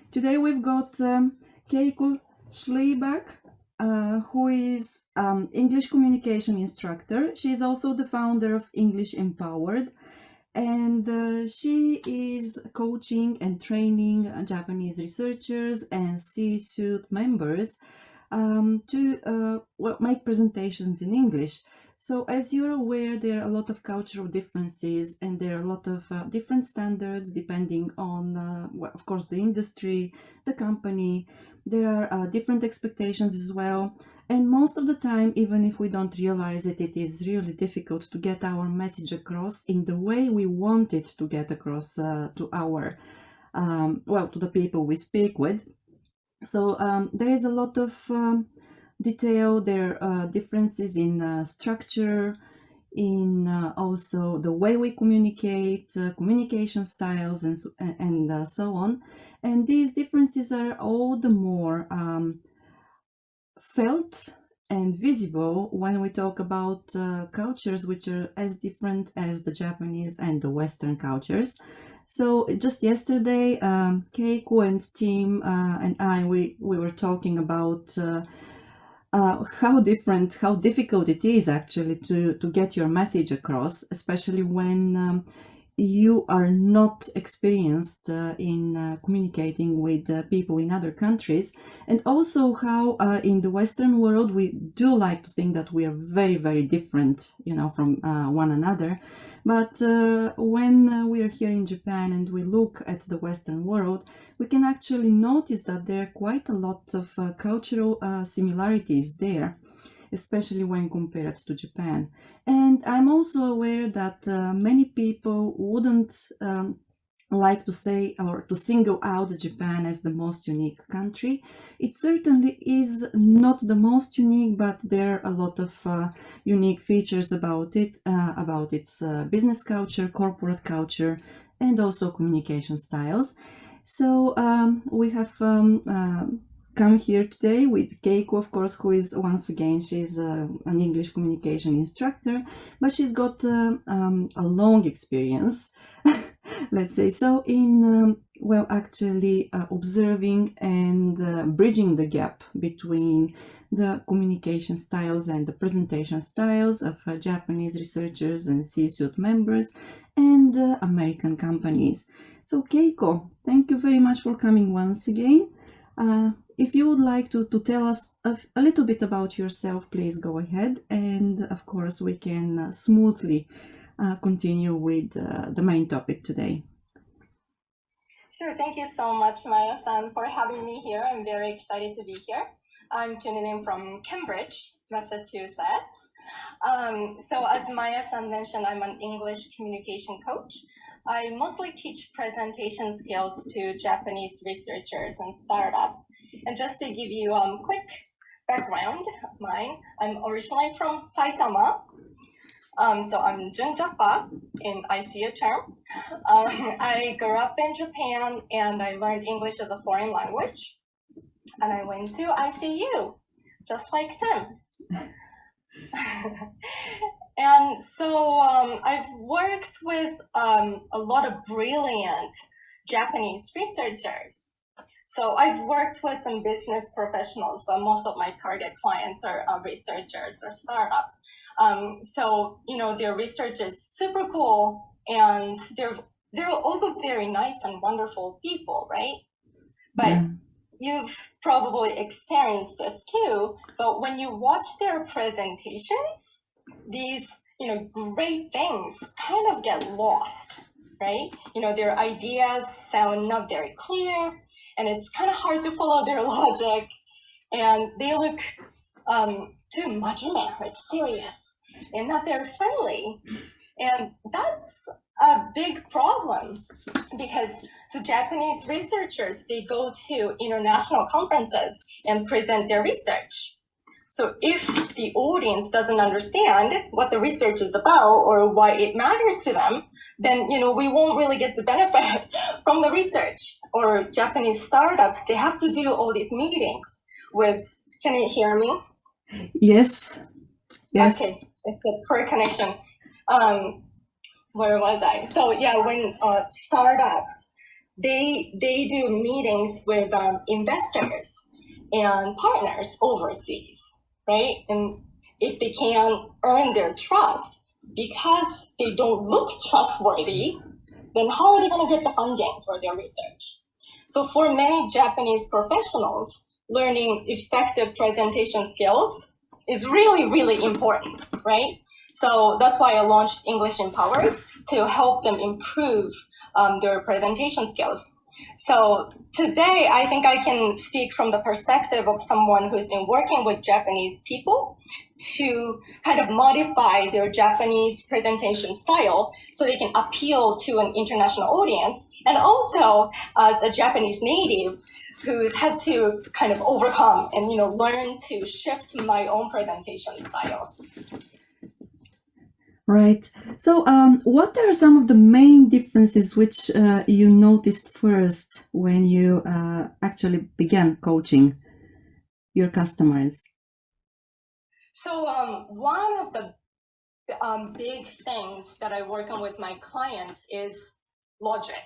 Today we've got Keiko Schlabach, who is English communication instructor. She's also the founder of English Empowered, and she is coaching and training Japanese researchers and C-suite members to make presentations in English. So as you're aware, there are a lot of cultural differences and there are a lot of different standards depending on, well, of course, the industry, the company. There are different expectations as well. And most of the time, even if we don't realize it, it is really difficult to get our message across in the way we want it to get across to our, well, to the people we speak with. So there is a lot of detail. There are differences in structure, in also the way we communicate, communication styles, and so on. And these differences are all the more felt and visible when we talk about cultures which are as different as the Japanese and the Western cultures. So just yesterday, Keiko and Tim and I, we were talking about how difficult it is actually to get your message across, especially when you are not experienced in communicating with people in other countries, and also how in the Western world we do like to think that we are very, very different, from one another. But when we are here in Japan and we look at the Western world, we can actually notice that there are quite a lot of cultural similarities there, especially when compared to Japan. And I'm also aware that many people wouldn't like to say or to single out Japan as the most unique country. It certainly is not the most unique, but there are a lot of unique features about it, about its business culture, corporate culture, and also communication styles. So we have come here today with Keiko, of course, who is, once again, she's an English communication instructor, but she's got a long experience, let's say so, in, actually observing and bridging the gap between the communication styles and the presentation styles of Japanese researchers and C-suite members and American companies. So Keiko, thank you very much for coming once again. If you would like to tell us a little bit about yourself, please go ahead. And of course, we can smoothly continue with the main topic today. Sure. Thank you so much, Maya-san, for having me here. I'm very excited to be here. I'm tuning in from Cambridge, Massachusetts. So as Maya-san mentioned, I'm an English communication coach. I mostly teach presentation skills to Japanese researchers and startups. And just to give you a quick background of mine, I'm originally from Saitama. So I'm Junjapa in ICU terms. I grew up in Japan and I learned English as a foreign language. And I went to ICU, just like Tim. And so I've worked with a lot of brilliant Japanese researchers. So I've worked with some business professionals, but most of my target clients are researchers or startups. So, their research is super cool and they're also very nice and wonderful people, right? But you've probably experienced this too, but when you watch their presentations, these, great things kind of get lost, right? Their ideas sound not very clear and it's kind of hard to follow their logic and they look too marginal, like serious and not very friendly. And that's a big problem because the Japanese researchers, they go to international conferences and present their research. So if the audience doesn't understand what the research is about or why it matters to them, then, we won't really get to benefit from the research. Or Japanese startups, they have to do all these meetings with, can you hear me? Yes. Okay, it's a poor connection. Where was I? So yeah, when startups, they do meetings with investors and partners overseas, right? And if they can earn their trust because they don't look trustworthy, then how are they going to get the funding for their research? So for many Japanese professionals, learning effective presentation skills is really, really important, right? So that's why I launched English Empowered to help them improve their presentation skills. So today, I think I can speak from the perspective of someone who's been working with Japanese people to kind of modify their Japanese presentation style so they can appeal to an international audience, and also as a Japanese native who's had to kind of overcome and learn to shift my own presentation styles. Right. So, what are some of the main differences which you noticed first when you actually began coaching your customers? So, one of the big things that I work on with my clients is logic.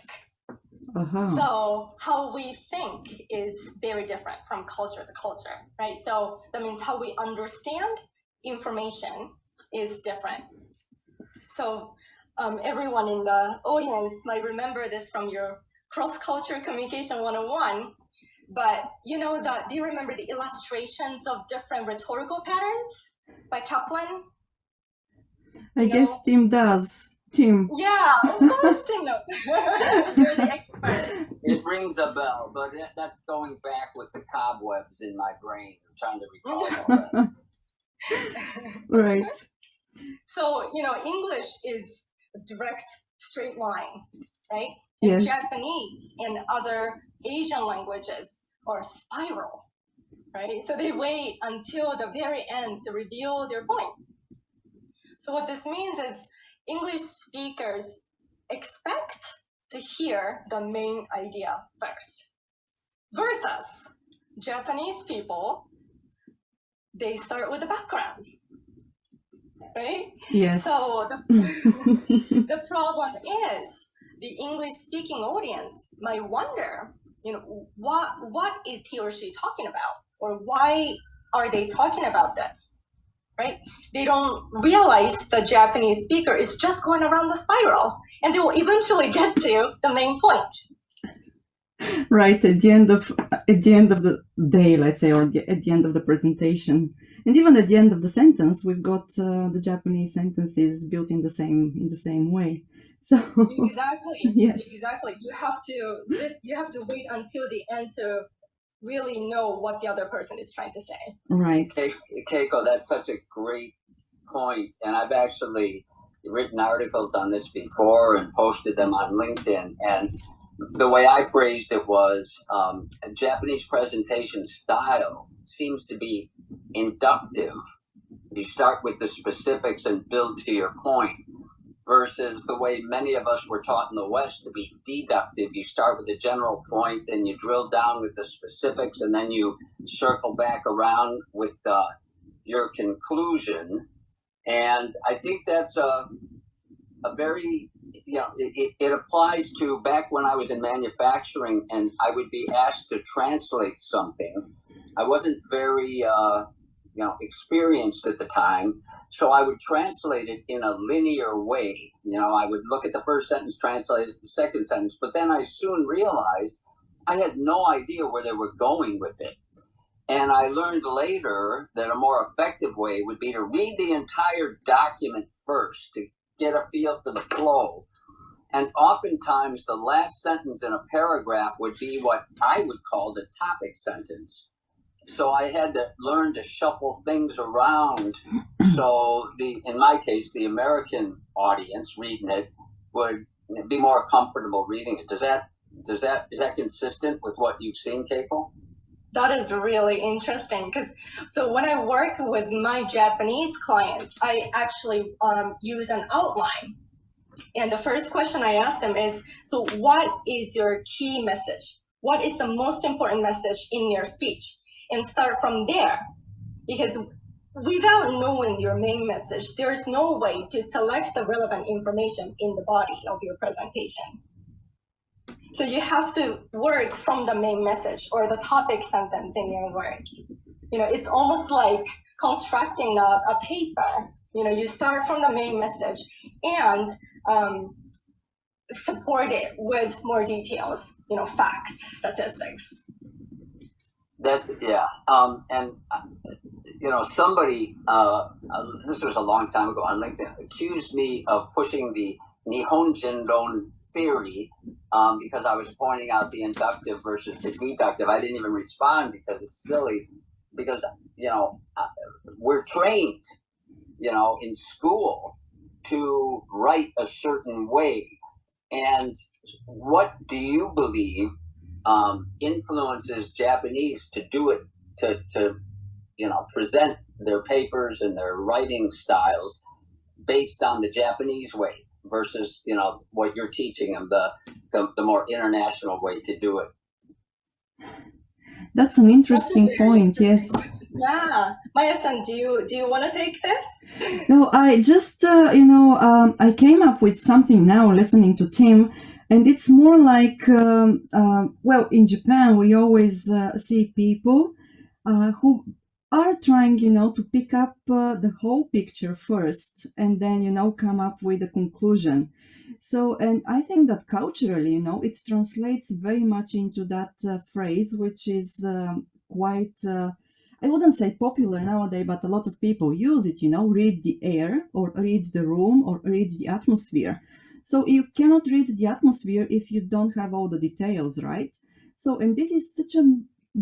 So how we think is very different from culture to culture, right? So that means how we understand information is different. So everyone in the audience might remember this from your cross-culture communication 101, but do you remember the illustrations of different rhetorical patterns by Kaplan? I guess Tim does. Tim. Yeah, of course, Tim. You're the expert. It rings a bell, but that's going back with the cobwebs in my brain. I'm trying to recall all that. Right. So, English is a direct, straight line, right? Yes. Japanese and other Asian languages are spiral, right? So they wait until the very end to reveal their point. So what this means is English speakers expect to hear the main idea first, versus Japanese people, they start with the background, right? Yes. So the problem is the English-speaking audience might wonder, what is he or she talking about, or why are they talking about this, right? They don't realize the Japanese speaker is just going around the spiral, and they will eventually get to the main point. Right, at the end of the day, let's say, or at the end of the presentation, and even at the end of the sentence, we've got the Japanese sentences built in the same way. So exactly, yes, exactly. You have to wait until the end to really know what the other person is trying to say. Right. Keiko, that's such a great point, and I've actually written articles on this before and posted them on LinkedIn. And the way I phrased it was Japanese presentation style seems to be inductive. You start with the specifics and build to your point, versus the way many of us were taught in the West to be deductive. You start with the general point, then you drill down with the specifics, and then you circle back around with your conclusion. And I think that's a very, it applies to back when I was in manufacturing and I would be asked to translate something. I wasn't very, experienced at the time. So I would translate it in a linear way. I would look at the first sentence, translate it the second sentence, but then I soon realized I had no idea where they were going with it. And I learned later that a more effective way would be to read the entire document first to get a feel for the flow. And oftentimes the last sentence in a paragraph would be what I would call the topic sentence. So I had to learn to shuffle things around. So in my case, the American audience reading it would be more comfortable reading it. Is that consistent with what you've seen, Keiko? That is really interesting so when I work with my Japanese clients, I actually use an outline. And the first question I ask them is, so what is your key message? What is the most important message in your speech? And start from there. Because without knowing your main message, there's no way to select the relevant information in the body of your presentation. So you have to work from the main message or the topic sentence in your words. It's almost like constructing a paper. You start from the main message and support it with more details, facts, statistics. That's yeah. And somebody, this was a long time ago on LinkedIn, accused me of pushing the Nihonjin theory because I was pointing out the inductive versus the deductive. I didn't even respond because it's silly. Because we're trained, in school to write a certain way. And what do you believe influences Japanese to do it, to present their papers and their writing styles based on the Japanese way versus what you're teaching them, the more international way to do it? That's an interesting point. Yes. Yeah, Maya-san, do you want to take this? No, I just I came up with something now listening to Tim, and it's more like well, in Japan we always see people who are trying to pick up the whole picture first, and then come up with a conclusion. So, and I think that culturally, it translates very much into that phrase, which is quite, I wouldn't say popular nowadays, but a lot of people use it, read the air or read the room or read the atmosphere. So you cannot read the atmosphere if you don't have all the details, right? So, and this is such a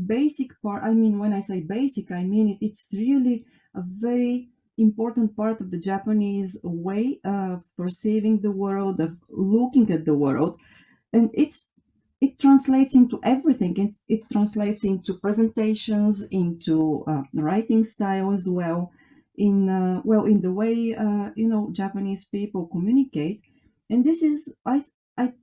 basic part. I mean, when I say basic, I mean it's really a very important part of the Japanese way of perceiving the world, of looking at the world, and it translates into everything. It translates into presentations, into writing style as well, in the way Japanese people communicate. And this is,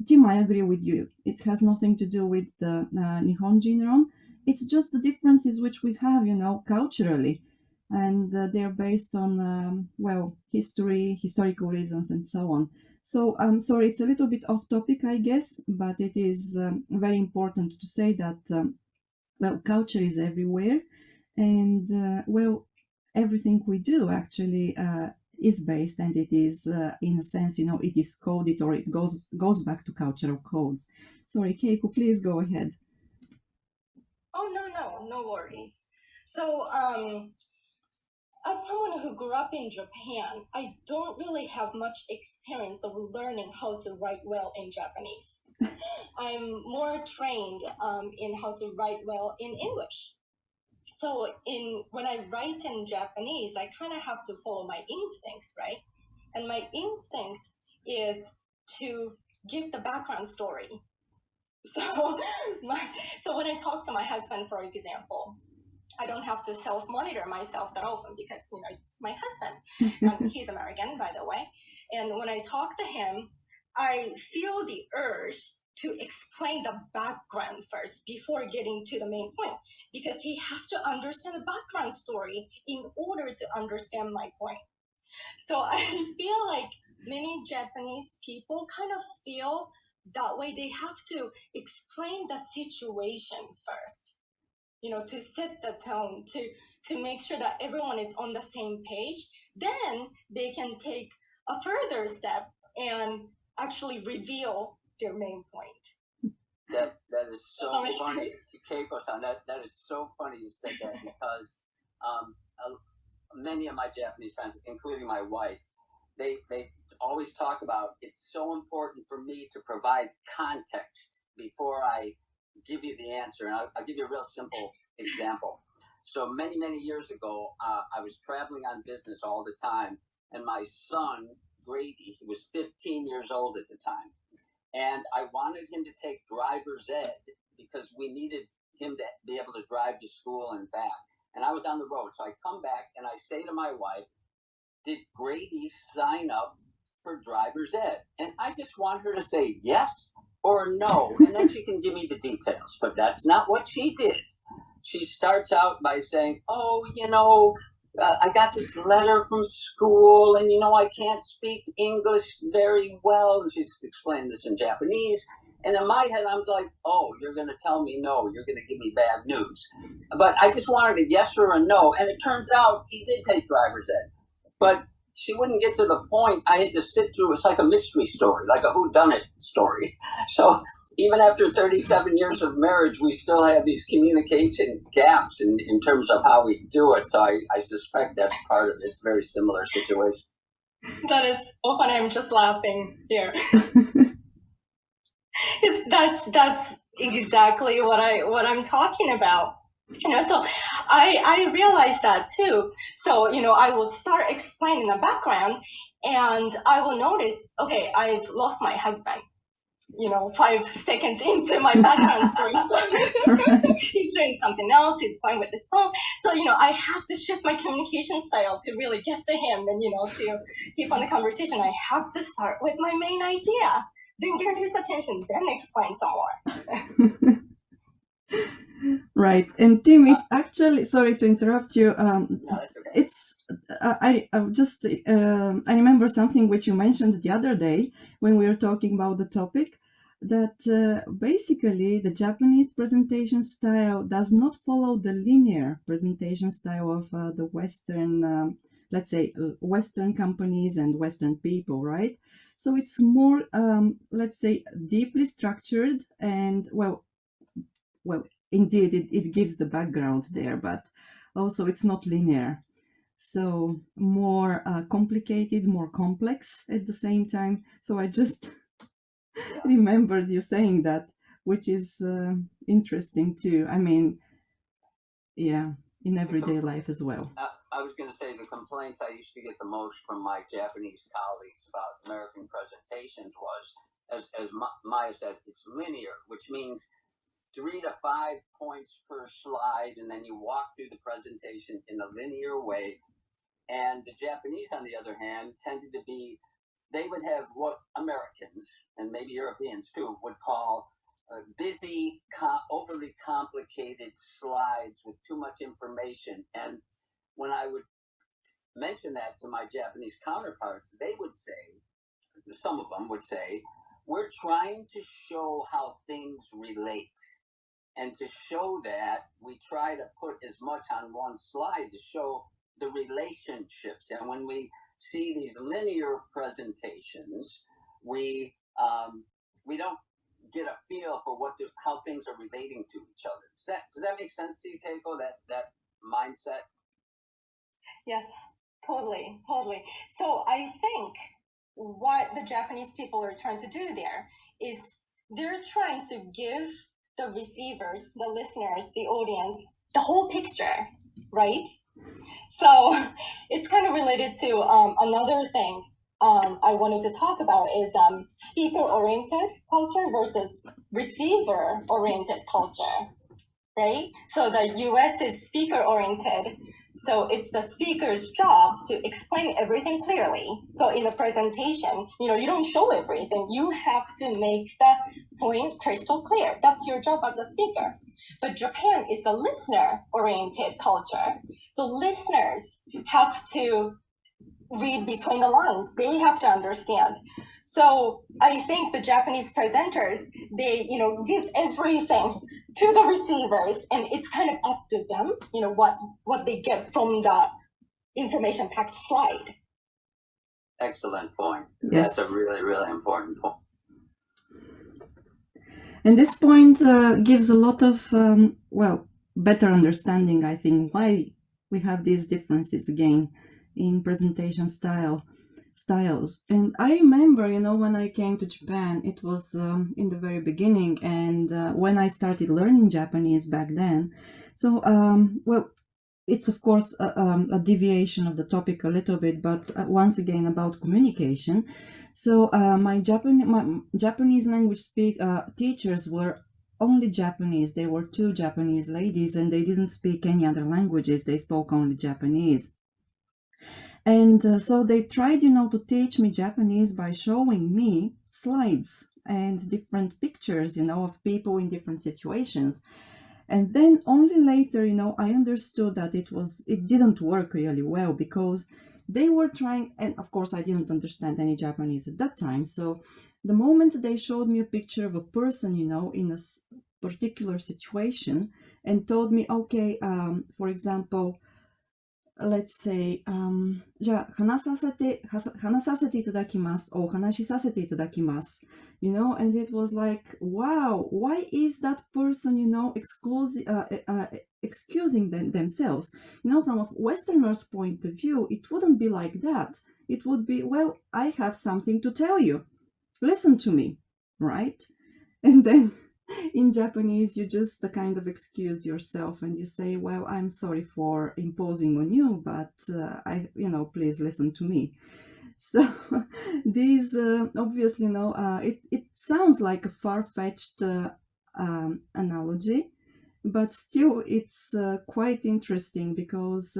Jim, I agree with you. It has nothing to do with the Nihonjinron. It's just the differences which we have, culturally. And they're based on, historical reasons and so on. So I'm sorry, it's a little bit off topic, I guess, but it is very important to say that, culture is everywhere. And, everything we do actually is based, and it is, in a sense, it is coded, or it goes back to cultural codes. Sorry, Keiko, please go ahead. Oh, no worries. So, as someone who grew up in Japan, I don't really have much experience of learning how to write well in Japanese. I'm more trained in how to write well in English. So when I write in Japanese, I kind of have to follow my instinct, right? And my instinct is to give the background story. So when I talk to my husband, for example, I don't have to self-monitor myself that often because, it's my husband. He's American, by the way. And when I talk to him, I feel the urge to explain the background first before getting to the main point, because he has to understand the background story in order to understand my point. So I feel like many Japanese people kind of feel that way. They have to explain the situation first, to set the tone, to make sure that everyone is on the same page. Then they can take a further step and actually reveal their main point. That is so funny, Keiko-san. That is so funny you said that, because many of my Japanese friends, including my wife, they always talk about, it's so important for me to provide context before I give you the answer. And I'll give you a real simple example. So many years ago, I was traveling on business all the time, and my son Grady, he was 15 years old at the time, and I wanted him to take driver's ed because we needed him to be able to drive to school and back. And I was on the road, so I come back and I say to my wife, did Grady sign up for driver's ed? And I just want her to say yes or no, and then she can give me the details. But that's not what she did. She starts out by saying, I got this letter from school, and I can't speak English very well. And she's explaining this in Japanese. And in my head, I'm like, oh, you're going to tell me no, you're going to give me bad news. But I just wanted a yes or a no. And it turns out he did take driver's ed. But she wouldn't get to the point. I had to sit through, it's like a mystery story, like a whodunit story. So even after 37 years of marriage, we still have these communication gaps in terms of how we do it. So I suspect that's part of it. It's a very similar situation. That is so funny. I'm just laughing here. That's exactly what I'm talking about. So I realized that too. So, I would start explaining the background, and I will notice, okay, I've lost my husband. 5 seconds into my background story, he's doing something else. He's playing with his phone. So, I have to shift my communication style to really get to him, and to keep on the conversation. I have to start with my main idea, then get his attention, then explain some more. Right. And Tim, it actually, sorry to interrupt you. No, that's okay. It's I remember something which you mentioned the other day when we were talking about the topic, that basically the Japanese presentation style does not follow the linear presentation style of the Western, let's say, Western companies and Western people, right? So it's more, let's say, deeply structured, and well, indeed, it gives the background there, but also it's not linear. So more complicated, more complex at the same time. So I just remembered you saying that, which is interesting too. I mean, yeah, in everyday life as well. I was going to say the complaints I used to get the most from my Japanese colleagues about American presentations was, as Maya said, it's linear, which means 3 to 5 points per slide, and then you walk through the presentation in a linear way. And the Japanese, on the other hand, tended to be, they would have what Americans, and maybe Europeans too, would call busy, overly complicated slides with too much information. And when I would mention that to my Japanese counterparts, they would say, some of them would say, we're trying to show how things relate. And to show that, we try to put as much on one slide to show the relationships. And when we see these linear presentations, we don't get a feel for how things are relating to each other. Does that make sense to you, Keiko? That mindset? Yes, totally. So I think what the Japanese people are trying to do there is they're trying to give the receivers, the listeners, the audience, the whole picture, right? So it's kind of related to another thing I wanted to talk about is speaker-oriented culture versus receiver-oriented culture, right? So the US is speaker-oriented, so it's the speaker's job to explain everything clearly. So in the presentation, you don't show everything. You have to make the point crystal clear. That's your job as a speaker. But Japan is a listener-oriented culture. So listeners have to read between the lines. They have to understand. So I think the Japanese presenters, they, give everything to the receivers, and it's kind of up to them, what they get from the information-packed slide. Excellent point. Yes. That's a really, really important point. And this point gives a lot of, better understanding, I think, why we have these differences again in presentation styles. And I remember, when I came to Japan, it was in the very beginning, and when I started learning Japanese back then. So, it's of course a deviation of the topic a little bit, but once again about communication. So my Japanese language teachers were only Japanese. They were 2 Japanese ladies, and they didn't speak any other languages. They spoke only Japanese. And so they tried, to teach me Japanese by showing me slides and different pictures, of people in different situations. And then only later, I understood that it didn't work really well, because they were trying, and of course I didn't understand any Japanese at that time. So the moment they showed me a picture of a person, in a particular situation, and told me, okay, for example, let's say, じゃあ話させていただきます or お話しさせていただきます and it was like, wow, why is that person, excusing themselves? From a Westerner's point of view, it wouldn't be like that. It would be, well, I have something to tell you. Listen to me, right? And then in Japanese, you just kind of excuse yourself and you say, well, I'm sorry for imposing on you, but please listen to me. So these obviously, it sounds like a far-fetched analogy, but still it's quite interesting because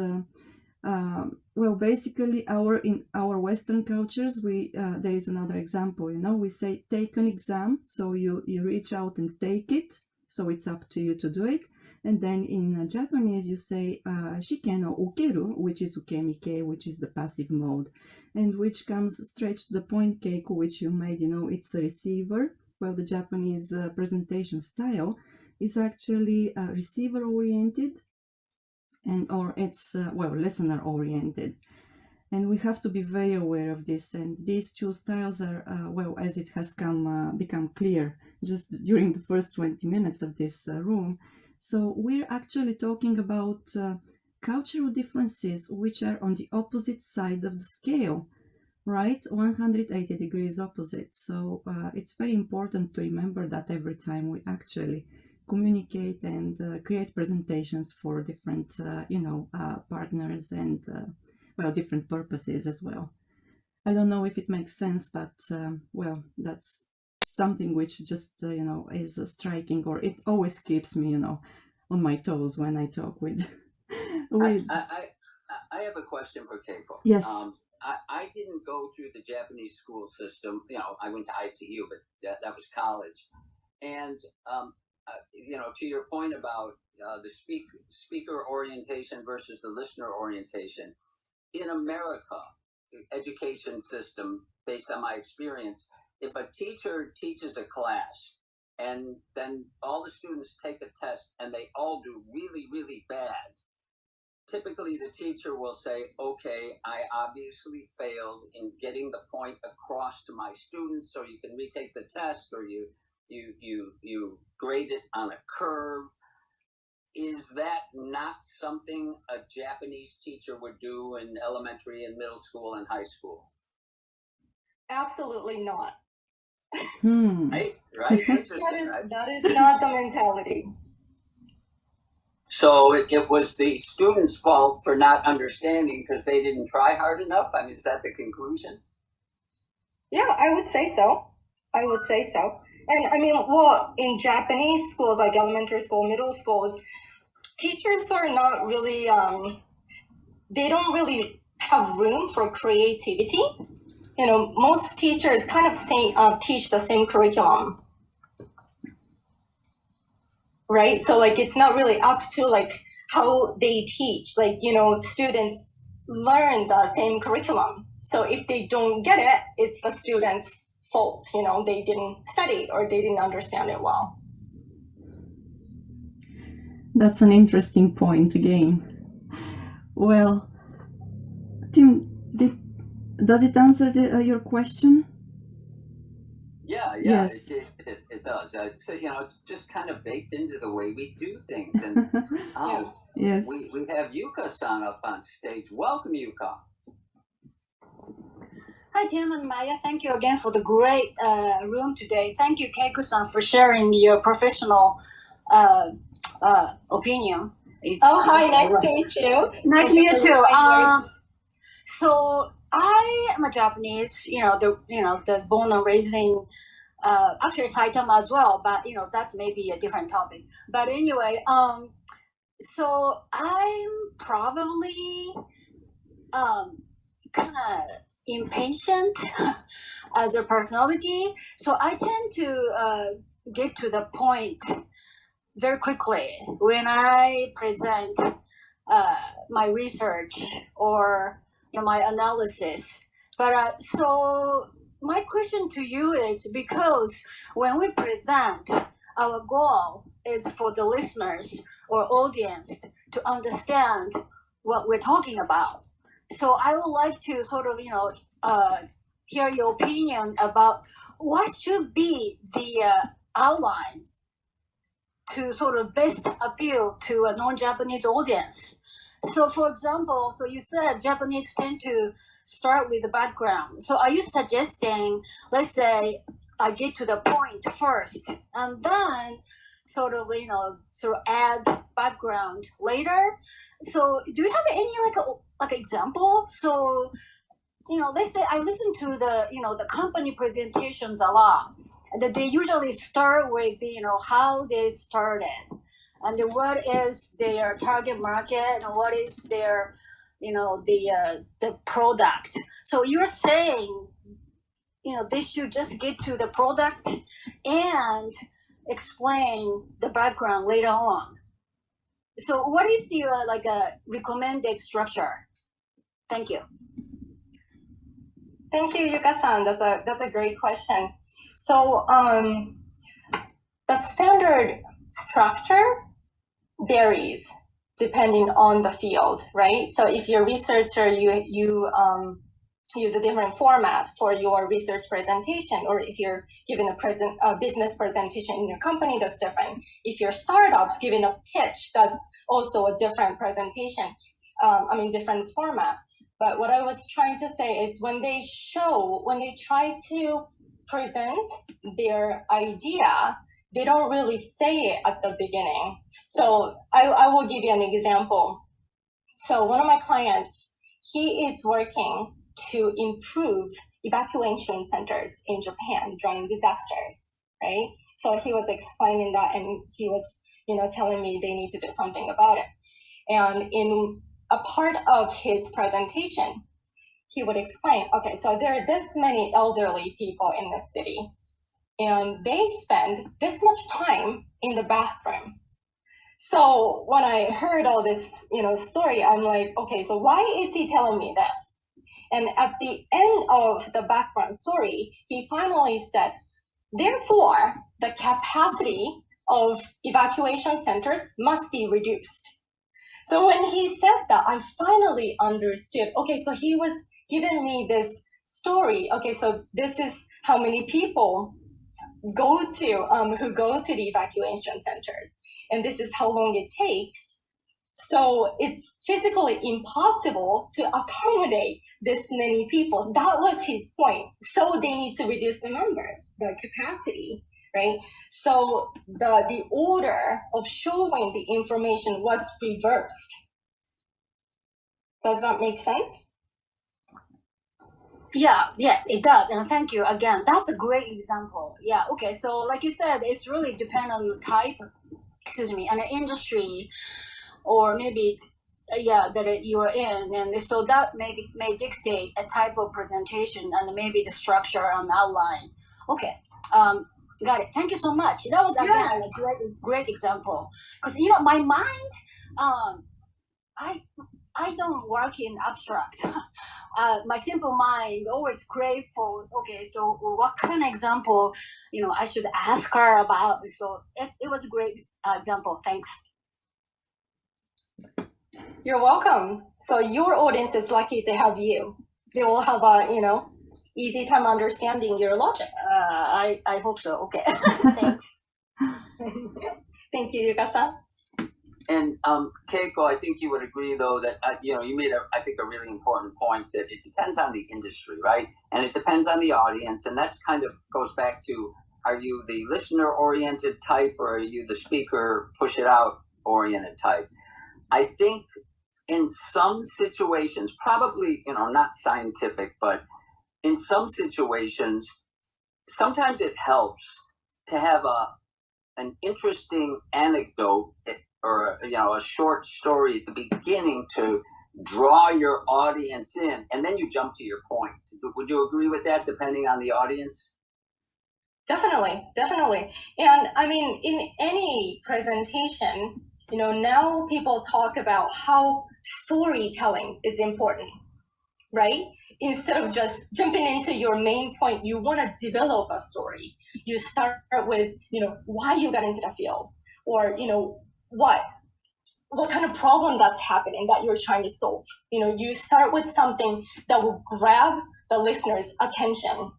basically in our Western cultures, there is another example, we say take an exam, so you reach out and take it, so it's up to you to do it. And then in Japanese you say shiken no okeru, which is ukemike, which is the passive mode, and which comes straight to the point, Keiko, which you made, it's a receiver. Well, the Japanese presentation style is actually receiver oriented, or it's listener oriented, and we have to be very aware of this. And these two styles are as it has become clear just during the first 20 minutes of this room. So we're actually talking about cultural differences which are on the opposite side of the scale, right? 180 degrees opposite. So it's very important to remember that every time we actually communicate and create presentations for different, partners and, different purposes as well. I don't know if it makes sense, but, that's something which just, is striking, or it always keeps me, on my toes when I talk with. I have a question for Keiko. Yes. I didn't go through the Japanese school system. I went to ICU, but that was college. And, to your point about the speaker orientation versus the listener orientation, in America, education system, based on my experience, if a teacher teaches a class and then all the students take a test and they all do really, really bad, typically the teacher will say, okay, I obviously failed in getting the point across to my students, so you can retake the test, or you grade it on a curve. Is that not something a Japanese teacher would do in elementary and middle school and high school? Absolutely not. Right? Interesting, right? That is not the mentality. So it was the students' fault for not understanding because they didn't try hard enough? I mean, is that the conclusion? Yeah, I would say so. And I mean, in Japanese schools, like elementary school, middle schools, teachers are not really, they don't really have room for creativity. Most teachers kind of teach the same curriculum. Right? So it's not really up to how they teach. Students learn the same curriculum. So if they don't get it, it's the students' fault. They didn't study or they didn't understand it well. That's an interesting point again. Well, Tim, does it answer your question? Yeah, yes. It does. So, it's just kind of baked into the way we do things. And yes. we have Yuka-san up on stage. Welcome, Yuka. Hi, Tim and Maya. Thank you again for the great room today. Thank you, Keiko-san, for sharing your professional opinion. Hi, nice to meet you. Nice to meet you too. So I am a Japanese, the born and raised in actually Saitama as well, but that's maybe a different topic. But anyway, so I'm probably kind of impatient as a personality, so I tend to get to the point very quickly when I present my research or my analysis. But so my question to you is, because when we present, our goal is for the listeners or audience to understand what we're talking about. So I would like to sort of, hear your opinion about what should be the outline to sort of best appeal to a non-Japanese audience. So for example, so you said Japanese tend to start with the background. So are you suggesting, let's say, I get to the point first and then sort of add background later? So do you have any like example? So let's say I listen to the company presentations a lot, that they usually start with how they started, and then what is their target market, and what is their the product. So you're saying they should just get to the product and explain the background later on. So what is your recommended structure? Thank you. Thank you, Yuka-san. That's a great question. So the standard structure varies depending on the field, right? So if you're a researcher, you use a different format for your research presentation, or if you're given a business presentation in your company, that's different. If you're startups given a pitch, that's also a different presentation. Different format. But what I was trying to say is when they try to present their idea, they don't really say it at the beginning. So I will give you an example. So one of my clients, he is working to improve evacuation centers in Japan during disasters, right? So he was explaining that, and he was, telling me they need to do something about it. And in a part of his presentation, he would explain, okay, so there are this many elderly people in the city, and they spend this much time in the bathroom. So when I heard all this, story, I'm like, okay, so why is he telling me this? And at the end of the background story, he finally said, therefore, the capacity of evacuation centers must be reduced. So when he said that, I finally understood. Okay, so he was giving me this story. Okay, so this is how many people who go to the evacuation centers, and this is how long it takes. So it's physically impossible to accommodate this many people. That was his point. So they need to reduce the capacity. Right? So the order of showing the information was reversed. Does that make sense? Yeah, yes, it does. And thank you again. That's a great example. Yeah, okay. So like you said, it's really depend on the type, and the industry, or maybe that you are in, and so that may dictate a type of presentation and maybe the structure and outline. Okay. Got it. Thank you so much. That was again a great example. Because my mind, I don't work in abstract. My simple mind always crave for, okay, so what kind of example I should ask her about. So it was a great example. Thanks. You're welcome. So your audience is lucky to have you. They will have a easy time understanding your logic. I hope so. Okay. Thanks. Thank you, Yuka-san. And Keiko, I think you would agree, though, that you made I think a really important point, that it depends on the industry, right? And it depends on the audience, and that's kind of goes back to, are you the listener-oriented type, or are you the speaker, push-it-out-oriented type? I think in some situations, probably not scientific, but in some situations, sometimes it helps to have an interesting anecdote or a short story at the beginning to draw your audience in, and then you jump to your point. Would you agree with that, depending on the audience? Definitely. And in any presentation, now people talk about how storytelling is important, right? Instead of just jumping into your main point, you want to develop a story. You start with, why you got into the field, or, what kind of problem that's happening that you're trying to solve. You start with something that will grab the listener's attention.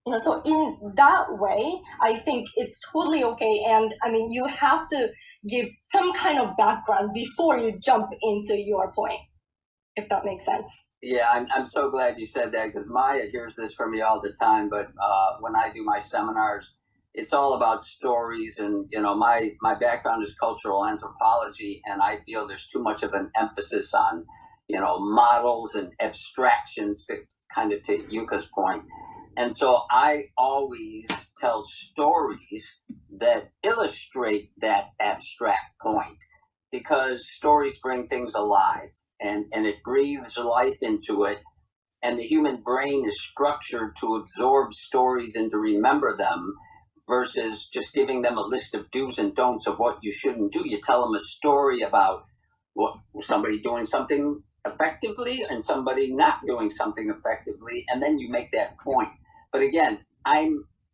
So in that way, I think it's totally okay. And I mean, you have to give some kind of background before you jump into your point, if that makes sense. Yeah, I'm so glad you said that, because Maya hears this from me all the time. But when I do my seminars, it's all about stories. And, my background is cultural anthropology, and I feel there's too much of an emphasis on, models and abstractions, to kind of to Yuka's point. And so I always tell stories that illustrate that abstract point, because stories bring things alive, and it breathes life into it. And the human brain is structured to absorb stories and to remember them, versus just giving them a list of do's and don'ts of what you shouldn't do. You tell them a story about somebody doing something effectively and somebody not doing something effectively, and then you make that point. But again,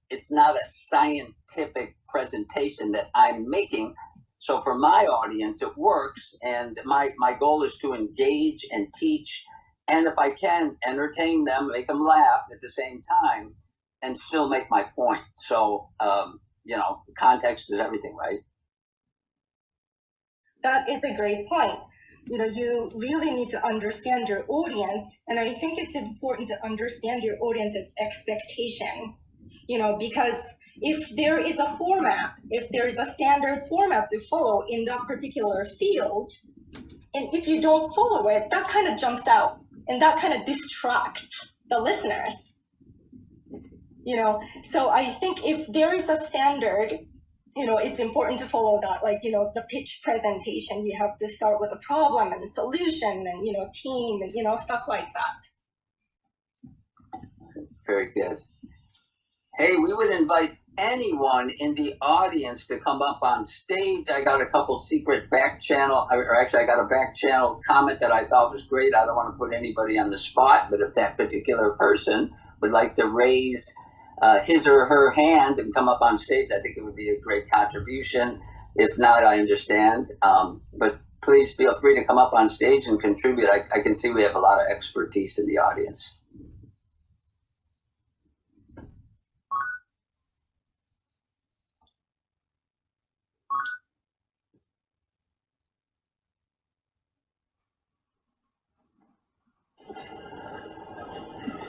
it's not a scientific presentation that I'm making. So for my audience, it works. And my goal is to engage and teach, and if I can, entertain them, make them laugh at the same time, and still make my point. So, context is everything, right? That is a great point. You really need to understand your audience. And I think it's important to understand your audience's expectation, because if there is a format, if there is a standard format to follow in that particular field, and if you don't follow it, that kind of jumps out and that kind of distracts the listeners. So I think if there is a standard, it's important to follow that. Like, the pitch presentation, you have to start with a problem and a solution and, team and, stuff like that. Very good. Hey, we would invite anyone in the audience to come up on stage. I got a couple secret back channel, or actually I got a back channel comment that I thought was great. I don't want to put anybody on the spot, but if that particular person would like to raise his or her hand and come up on stage, I think it would be a great contribution. If not, I understand. But please feel free to come up on stage and contribute. I can see we have a lot of expertise in the audience.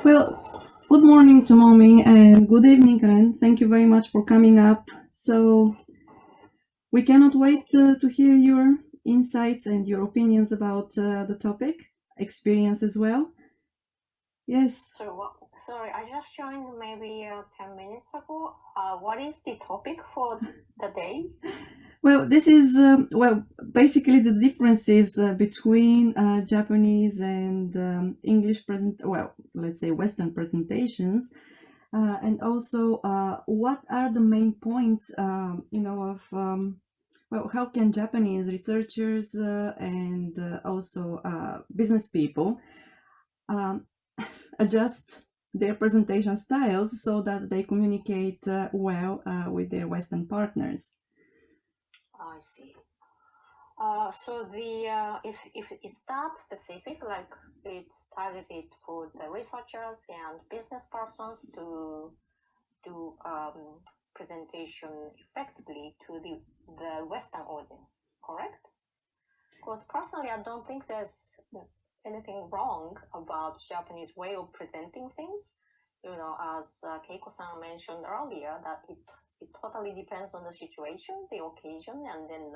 Well, good morning, Tomomi, and good evening, Ren. Thank you very much for coming up. So we cannot wait to hear your insights and your opinions about the topic, experience as well. Yes. Sorry, I just joined maybe 10 minutes ago. What is the topic for the day? Well, this is, basically the differences between Japanese and English let's say Western presentations. And also, what are the main points, of, how can Japanese researchers and also business people adjust their presentation styles so that they communicate well with their Western partners? I see. So if it's that specific, like it's targeted for the researchers and business persons to do presentation effectively to the Western audience, correct? Because personally, I don't think there's anything wrong about Japanese way of presenting things. As Keiko-san mentioned earlier, that it totally depends on the situation, the occasion, and then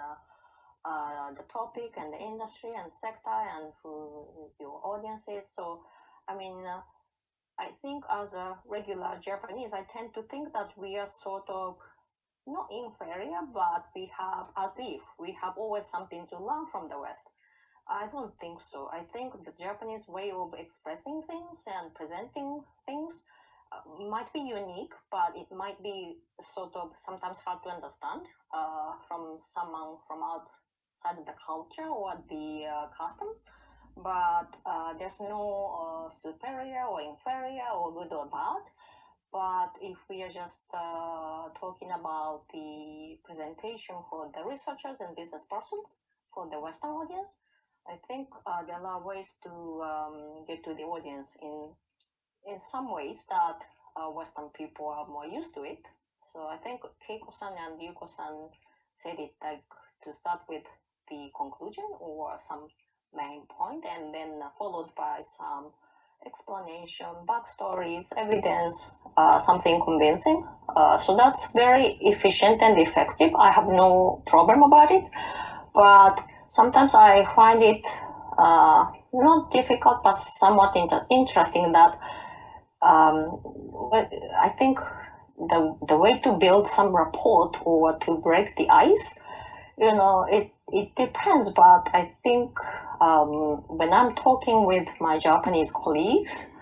the topic and the industry and sector and who your audience is. So, I think as a regular Japanese, I tend to think that we are sort of not inferior, but we have, as if we have always something to learn from the West. I don't think so. I think the Japanese way of expressing things and presenting things might be unique, but it might be sort of sometimes hard to understand from someone from outside of the culture or the customs. but there's no superior or inferior or good or bad. But if we are just talking about the presentation for the researchers and business persons for the Western audience, I think there are ways to get to the audience in some ways that Western people are more used to it. So I think Keiko-san and Yuko-san said it like to start with the conclusion or some main point, and then followed by some explanation, backstories, evidence, something convincing. So that's very efficient and effective. I have no problem about it, but sometimes I find it not difficult, but somewhat interesting that I think the way to build some rapport or to break the ice, it depends. But I think when I'm talking with my Japanese colleagues,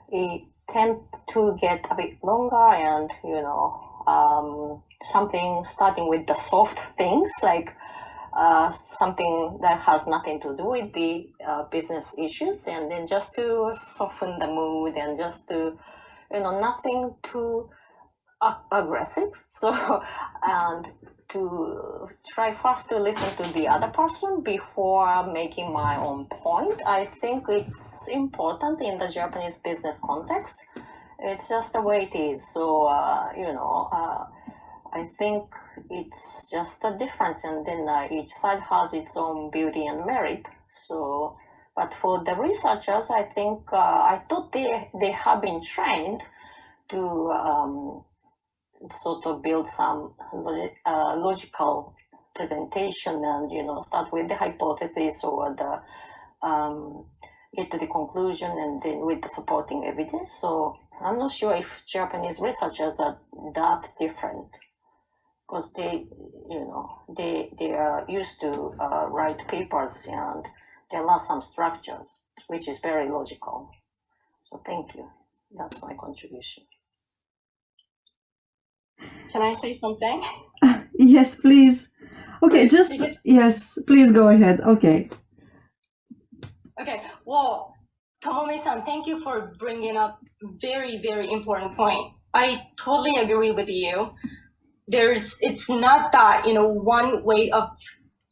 it tend to get a bit longer, and something starting with the soft things like something that has nothing to do with the business issues, and then just to soften the mood and just to nothing too aggressive. So and to try first to listen to the other person before making my own point. I think it's important in the Japanese business context. It's just the way it is. So I think it's just a difference, and then each side has its own beauty and merit. So, but for the researchers, I think I thought they have been trained to sort of build some logical presentation, and start with the hypothesis or the get to the conclusion, and then with the supporting evidence. So I'm not sure if Japanese researchers are that different, because they are used to write papers, and there are some structures which is very logical. So thank you. That's my contribution. Can I say something? Yes, please. Okay, yes, please go ahead. Okay. Okay, well, Tomomi-san, thank you for bringing up very, very important point. I totally agree with you. It's not that,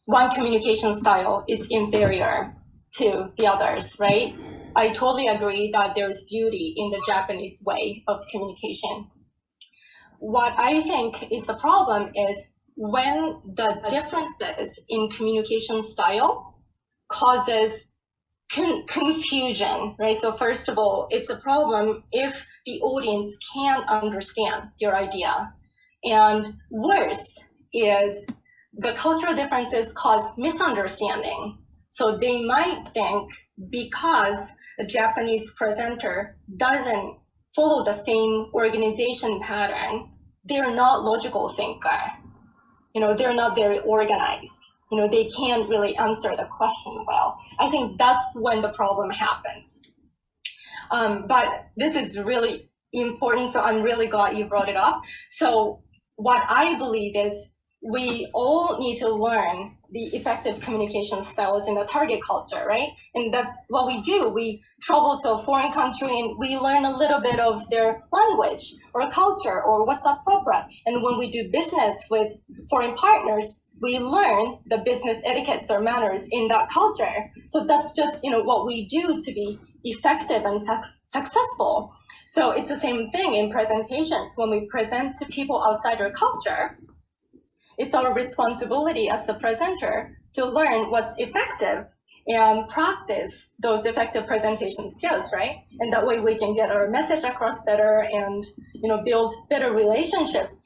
one communication style is inferior to the others, right? I totally agree that there's beauty in the Japanese way of communication. What I think is the problem is when the differences in communication style causes confusion, right? So first of all, it's a problem if the audience can't understand your idea. And worse is the cultural differences cause misunderstanding. So they might think because the Japanese presenter doesn't follow the same organization pattern, they're not logical thinker. They're not very organized. They can't really answer the question well. I think that's when the problem happens. But this is really important, so I'm really glad you brought it up. So what I believe is we all need to learn the effective communication styles in the target culture, right? And that's what we do. We travel to a foreign country and we learn a little bit of their language or culture or what's appropriate. And when we do business with foreign partners, we learn the business etiquettes or manners in that culture. So that's just, what we do to be effective and successful. So it's the same thing in presentations. When we present to people outside our culture, it's our responsibility as the presenter to learn what's effective and practice those effective presentation skills, right? And that way we can get our message across better and, build better relationships.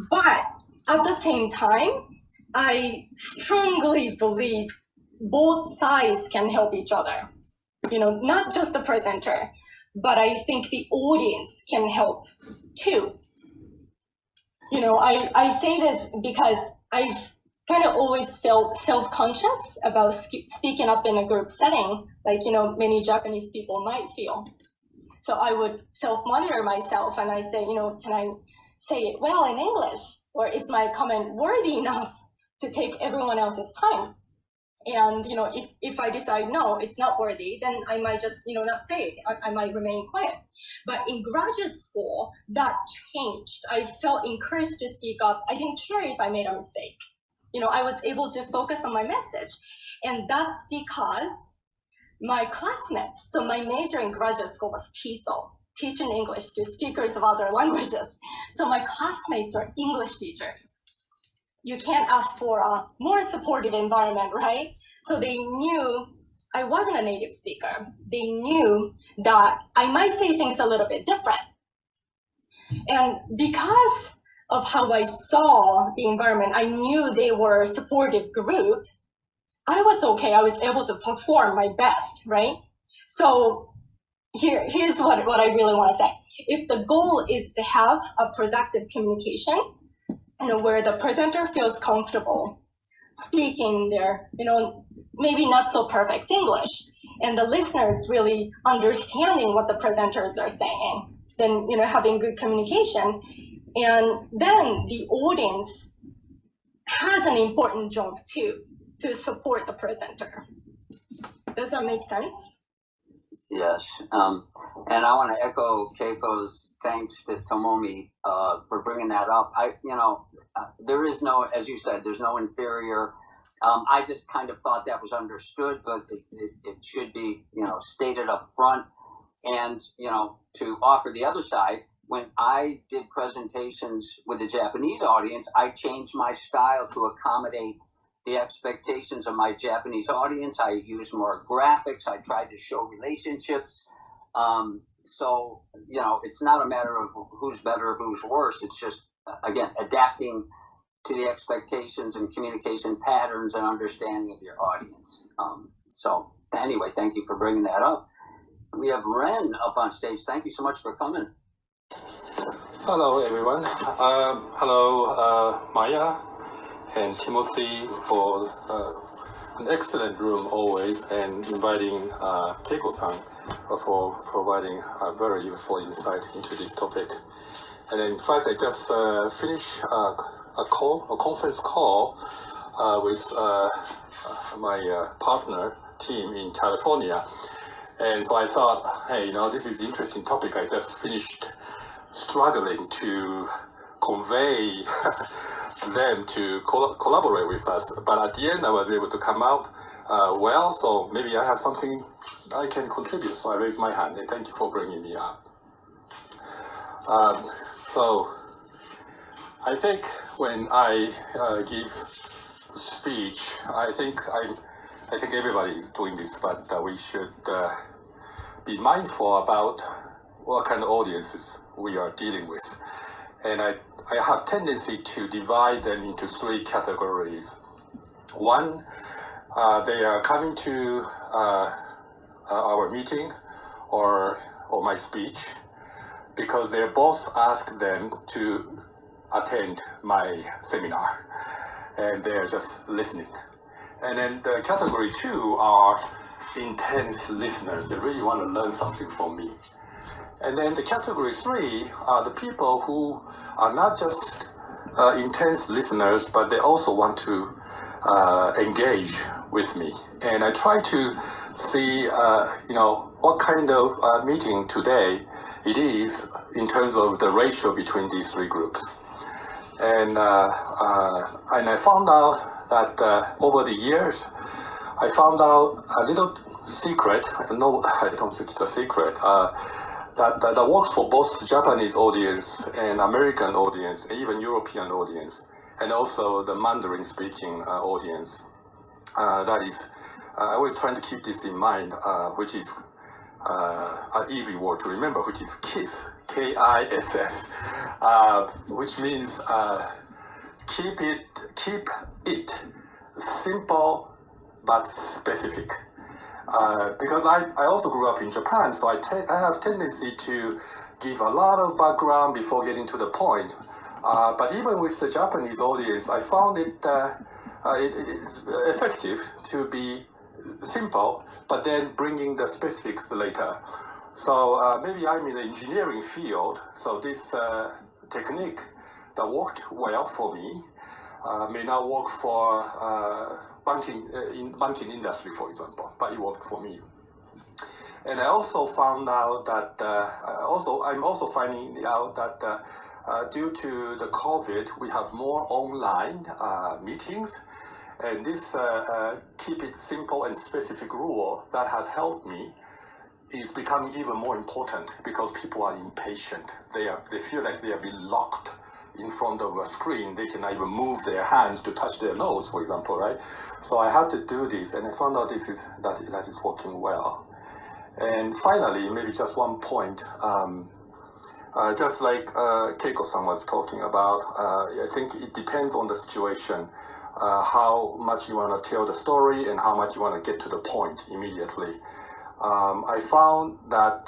But at the same time, I strongly believe both sides can help each other. Not just the presenter, but I think the audience can help too. I say this because I've kind of always felt self-conscious about speaking up in a group setting, like, many Japanese people might feel. So I would self-monitor myself and I say, can I say it well in English? Or is my comment worthy enough to take everyone else's time? And, if I decide, no, it's not worthy, then I might just, not say it. I might remain quiet. But in graduate school, that changed. I felt encouraged to speak up. I didn't care if I made a mistake. I was able to focus on my message. And that's because my classmates, so my major in graduate school was TESOL, teaching English to speakers of other languages. So my classmates were English teachers. You can't ask for a more supportive environment, right? So they knew I wasn't a native speaker. They knew that I might say things a little bit different. And because of how I saw the environment, I knew they were a supportive group. I was okay. I was able to perform my best, right? So here's what I really want to say. If the goal is to have a productive communication, where the presenter feels comfortable speaking their, maybe not so perfect English, and the listeners really understanding what the presenters are saying, then, having good communication, and then the audience has an important job too, to support the presenter. Does that make sense? Yes, and I want to echo Keiko's thanks to Tomomi for bringing that up. There is no, as you said, there's no inferior. I just kind of thought that was understood, but it should be, stated up front. And, to offer the other side, when I did presentations with the Japanese audience, I changed my style to accommodate the expectations of my Japanese audience. I used more graphics. I tried to show relationships. So, it's not a matter of who's better or who's worse. It's just, again, adapting to the expectations and communication patterns and understanding of your audience. So anyway, thank you for bringing that up. We have Ren up on stage. Thank you so much for coming. Hello, everyone. Hello, Maya and Timothy for an excellent room always, and inviting Keiko-san for providing a very useful insight into this topic. And in fact, I just finished a conference call with my partner team in California. And so I thought, hey, this is an interesting topic. I just finished struggling to convey them to collaborate with us. But at the end, I was able to come out well, so maybe I have something I can contribute. So I raised my hand, and thank you for bringing me up. So I think when I give speech, I think everybody is doing this, but we should be mindful about what kind of audiences we are dealing with. And I have tendency to divide them into three categories. One, they are coming to our meeting or my speech because they both ask them to attend my seminar, and they are just listening. And then the category two are intense listeners. They really want to learn something from me. And then the category three are the people who are not just intense listeners, but they also want to engage with me. And I try to see, what kind of meeting today it is in terms of the ratio between these three groups. And I found out that over the years, I found out a little secret. No, I don't think it's a secret. That works for both Japanese audience and American audience, even European audience, and also the Mandarin-speaking audience. That is, I was trying to keep this in mind, which is an easy word to remember, which is KISS, K-I-S-S, which means keep it simple but specific. Because I also grew up in Japan, so I have tendency to give a lot of background before getting to the point. But even with the Japanese audience, I found it effective to be simple, but then bringing the specifics later. So maybe I'm in the engineering field, so this technique that worked well for me may not work for in banking industry, for example, but it worked for me. And I also found out that I'm also finding out that due to the COVID, we have more online meetings, and this keep it simple and specific rule that has helped me is becoming even more important because people are impatient. They feel like they are being locked in front of a screen. They cannot even move their hands to touch their nose, for example, right? So I had to do this, and I found out that is working well. And finally, maybe just one point, just like Keiko-san was talking about, I think it depends on the situation, how much you want to tell the story and how much you want to get to the point immediately. I found that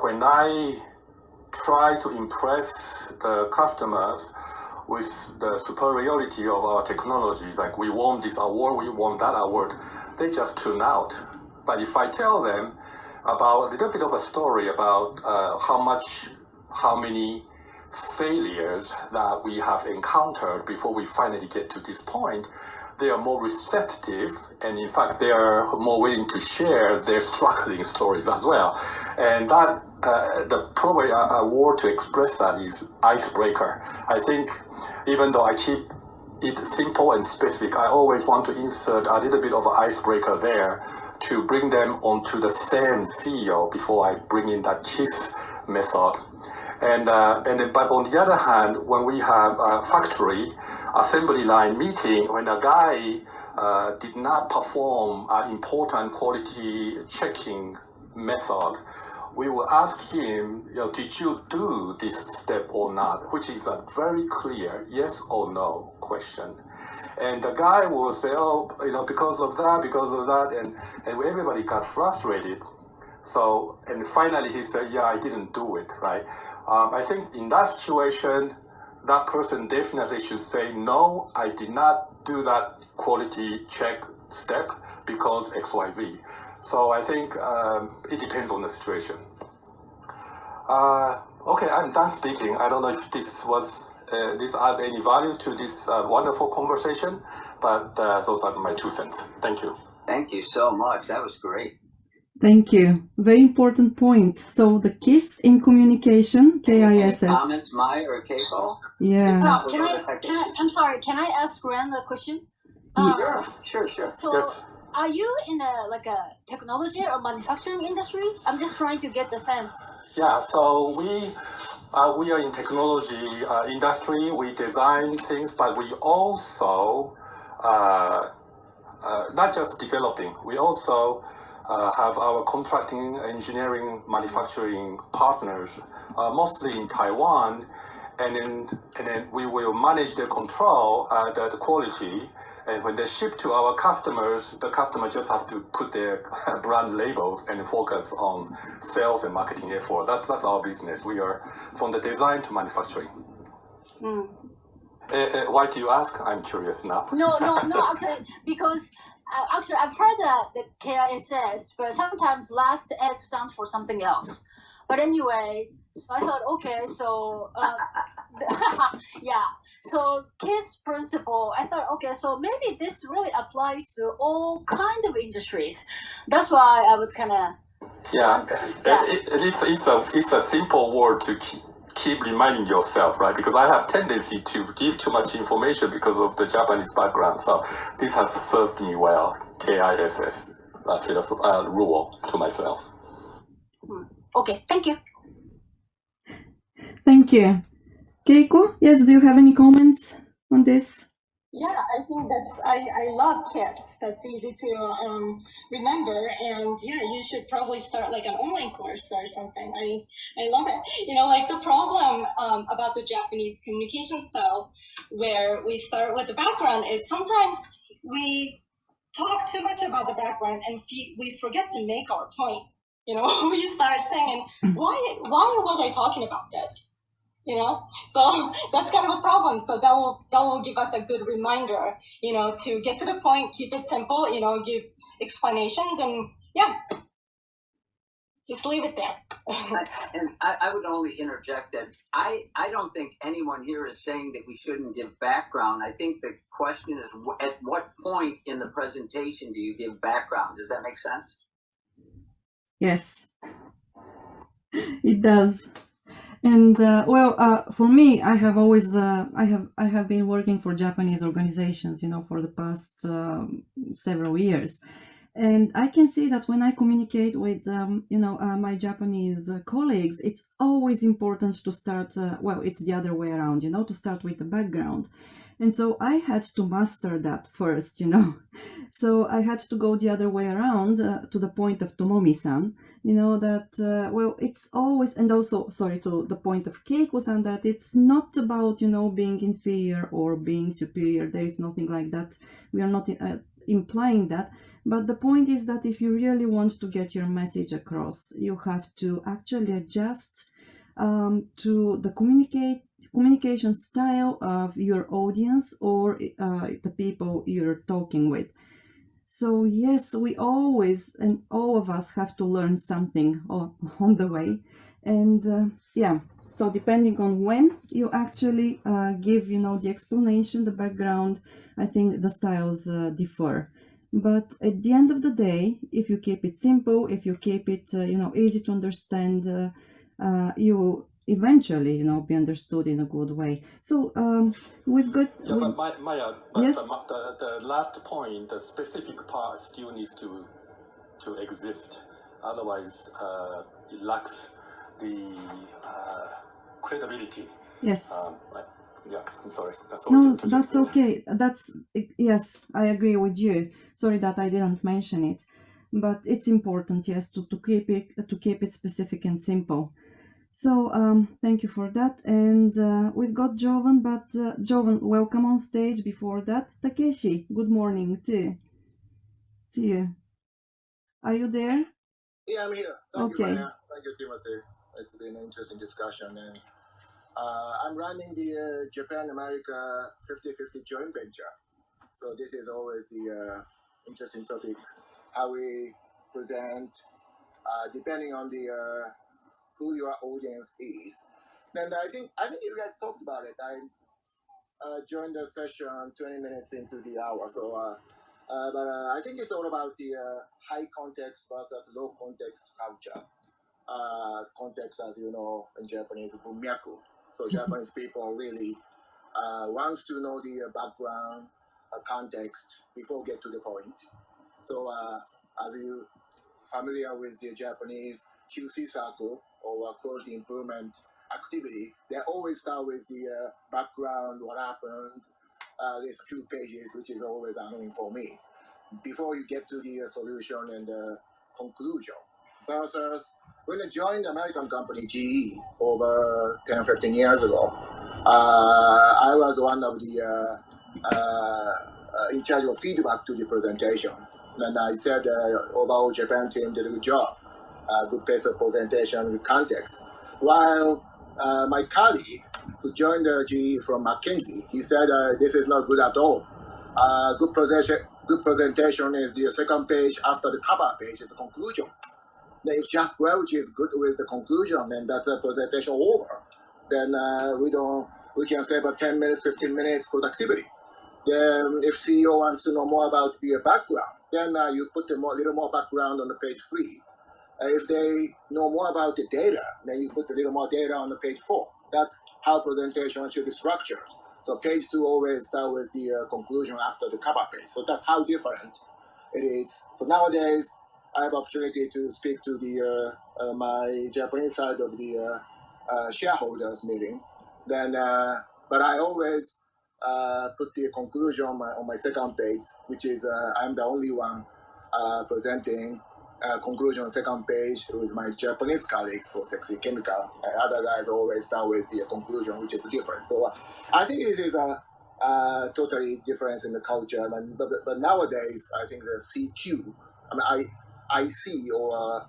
when I try to impress the customers with the superiority of our technologies, like we won this award, we won that award, they just tune out. But if I tell them about a little bit of a story about how many failures that we have encountered before we finally get to this point, they are more receptive, and in fact, they are more willing to share their struggling stories as well. And that the probably a word to express that is icebreaker. I think even though I keep it simple and specific, I always want to insert a little bit of an icebreaker there to bring them onto the same field before I bring in that KISS method. But on the other hand, when we have a factory assembly line meeting, when a guy did not perform an important quality checking method, we will ask him, did you do this step or not? Which is a very clear yes or no question. And the guy will say, because of that, and everybody got frustrated. So, and finally he said, yeah, I didn't do it, right? I think in that situation, that person definitely should say, no, I did not do that quality check step because XYZ. So I think it depends on the situation. Okay, I'm done speaking. I don't know if this adds any value to this wonderful conversation, but those are my 2 cents. Thank you. Thank you so much. That was great. Thank you. Very important point. So the KISS in communication, KISS. Any comments, Maya or Keiko? Yeah. I'm sorry. Can I ask Ren a question? Sure. So, yes. Are you in a technology or manufacturing industry? I'm just trying to get the sense. Yeah. So we are in technology industry. We design things, but we also not just developing. We also have our contracting, engineering, manufacturing partners, mostly in Taiwan, and then we will manage the control, the quality, and when they ship to our customers, the customer just have to put their brand labels and focus on sales and marketing effort. That's our business. We are from the design to manufacturing. Why do you ask? I'm curious now. No, actually, because actually I've heard the KISS, but sometimes last S stands for something else. But anyway, so I thought, okay, so yeah, so KISS principle. I thought, okay, so maybe this really applies to all kinds of industries. That's why I was kind of It's a simple word to keep reminding yourself, right? Because I have tendency to give too much information because of the Japanese background. So this has served me well. KISS rule to myself. Okay, thank you. Thank you. Keiko, yes, do you have any comments on this? Yeah, I think I love KISS. That's easy to remember, and yeah, you should probably start like an online course or something. I love it. Like the problem about the Japanese communication style, where we start with the background, is sometimes we talk too much about the background and we forget to make our point. We start saying, why was I talking about this? So that's kind of a problem. So that will give us a good reminder, to get to the point, keep it simple, give explanations, and yeah. just leave it there. And I would only interject that I don't think anyone here is saying that we shouldn't give background. I think the question is, at what point in the presentation do you give background? Does that make sense? Yes, it does. And for me, I have always I have been working for Japanese organizations, for the past several years, and I can see that when I communicate with my Japanese colleagues, it's always important to start. It's the other way around, to start with the background. And so I had to master that first, So I had to go the other way around to the point of Tomomi-san, that, it's always, and also, sorry, to the point of Keiko-san, that it's not about, being inferior or being superior. There is nothing like that. We are not implying that. But the point is that if you really want to get your message across, you have to actually adjust to the communication style of your audience or the people you're talking with. So yes, we always, and all of us, have to learn something on the way. And so depending on when you actually give, the explanation, the background, I think the styles differ. But at the end of the day, if you keep it simple, if you keep it, easy to understand, you will eventually, be understood in a good way. So we've got. Yeah, but Maya, but yes? the last point, the specific part still needs to exist. Otherwise, it lacks the credibility. Yes. Yeah, I'm sorry. No, that's okay. Yes, I agree with you. Sorry that I didn't mention it, but it's important, yes, to keep it specific and simple. So thank you for that. And we've got Jovan, but Jovan, welcome on stage. Before that, Takeshi, good morning to you. Are you there? Yeah, I'm here. Thank you, Maya. Thank you, Timothy. It's been an interesting discussion. And I'm running the Japan-America 50-50 joint venture. So this is always the interesting topic, how we present, depending on the who your audience is. And I think you guys talked about it. I joined the session 20 minutes into the hour. So, but I think it's all about the high context versus low context culture. Context, as you know, in Japanese, bunmyaku. So Japanese people really wants to know the background, context before get to the point. So as you familiar with the Japanese QC circle or quality improvement activity, they always start with the background, what happened, these few pages, which is always annoying for me, before you get to the solution and conclusion. Versus when I joined the American company GE over 10, 15 years ago, I was one of the in charge of feedback to the presentation. And I said, overall Japan team did a good job, good pace of presentation with context. While my colleague who joined the GE from McKinsey, he said, this is not good at all. Good presentation is the second page after the cover page is the conclusion. Now, if Jack Welch is good with the conclusion and that's a presentation over, then we can save 10 minutes, 15 minutes productivity. Then if CEO wants to know more about the background, then you put a little more background on the page 3. If they know more about the data, then you put a little more data on the page 4. That's how presentation should be structured. So page 2 always start with the conclusion after the cover page. So that's how different it is. So nowadays, I have opportunity to speak to the my Japanese side of the shareholders meeting. Then, but I always put the conclusion on my second page, which is I'm the only one presenting conclusion on second page with my Japanese colleagues for Sexy Chemical. Other guys always start with the conclusion, which is different. So I think this is a totally difference in the culture. But nowadays, I think the CQ, I mean, IC or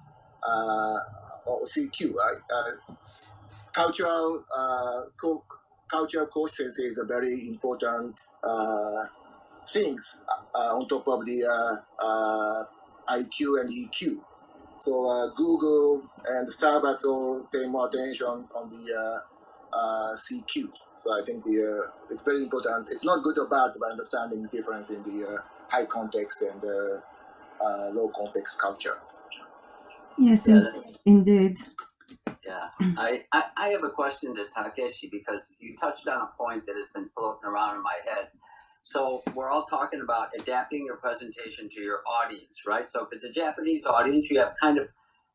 CQ, cultural conscience is a very important things on top of the IQ and EQ. So Google and Starbucks all pay more attention on the CQ. So I think it's very important. It's not good or bad, but understanding the difference in the high context and low context culture. Yes, Yeah, indeed. yeah. I have a question to Takeshi because you touched on a point that has been floating around in my head. So we're all talking about adapting your presentation to your audience, right? So if it's a Japanese audience, you have kind of,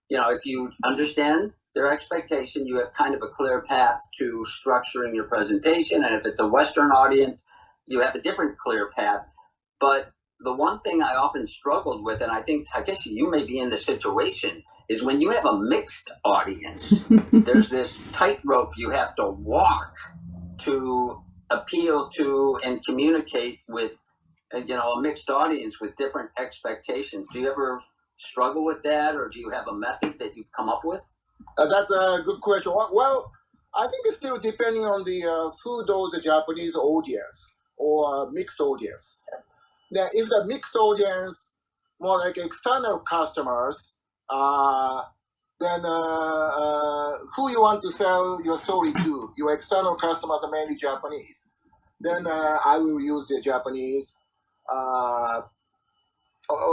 if you understand their expectation, you have kind of a clear path to structuring your presentation. And if it's a Western audience, you have a different clear path. But the one thing I often struggled with, and I think, Takeshi, you may be in the situation, is when you have a mixed audience, there's this tightrope you have to walk to appeal to and communicate with a mixed audience with different expectations. Do you ever struggle with that, or do you have a method that you've come up with? That's a good question. Well, I think it's still depending on the who knows the Japanese audience or mixed audience. Now, if the mixed audience, more like external customers, then who you want to sell your story to, your external customers are mainly Japanese. Then I will use the Japanese or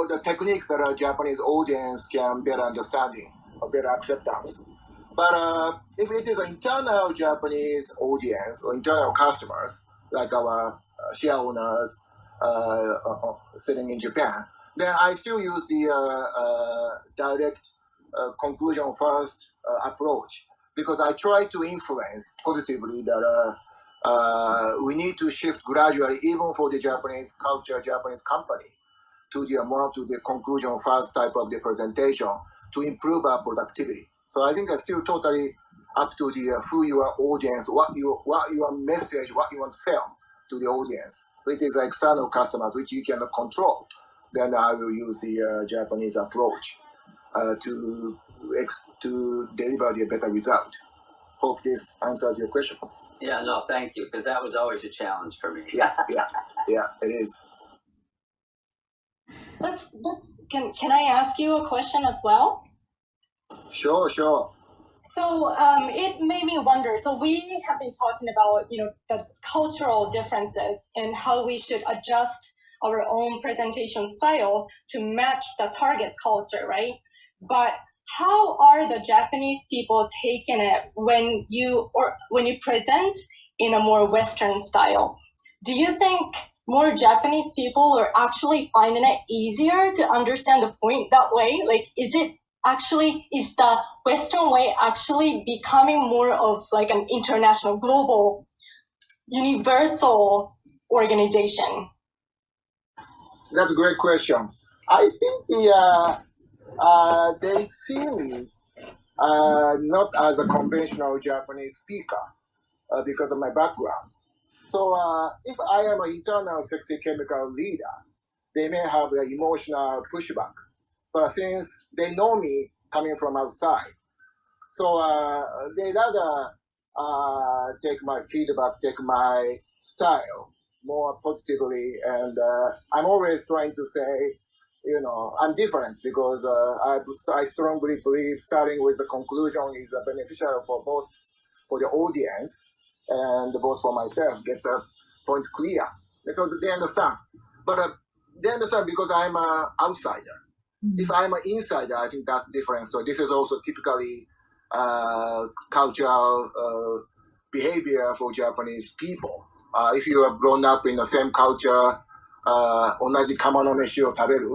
the technique that a Japanese audience can better understanding or better acceptance. But if it is an internal Japanese audience or internal customers, like our share owners sitting in Japan, then I still use the direct conclusion first approach, because I try to influence positively that we need to shift gradually, even for the Japanese culture, Japanese company, to the conclusion first type of the presentation to improve our productivity. So I think it's still totally up to the who your audience, what your message, what you want to sell to the audience. So it is external customers which you cannot control. Then I will use the Japanese approach to deliver the better result. Hope this answers your question. Yeah, no, thank you, because that was always a challenge for me. Yeah, it is. Can I ask you a question as well? Sure. So it made me wonder. So we have been talking about, the cultural differences and how we should adjust our own presentation style to match the target culture, right? But how are the Japanese people taking it when you present in a more Western style? Do you think more Japanese people are actually finding it easier to understand the point that way? Like, is the Western way actually becoming more of like an international, global, universal organization? That's a great question. I think they see me not as a conventional Japanese speaker because of my background. So if I am an internal sexy chemical leader, they may have an emotional pushback. But since they know me coming from outside, so they rather take my feedback, take my style more positively. And I'm always trying to say, I'm different because I strongly believe starting with the conclusion is beneficial for both for the audience and both for myself, get the point clear. So they understand. But they understand because I'm an outsider. If I'm an insider, I think that's different. So this is also typically cultural behavior for Japanese people. If you have grown up in the same culture, 同じ釜の飯を食べる,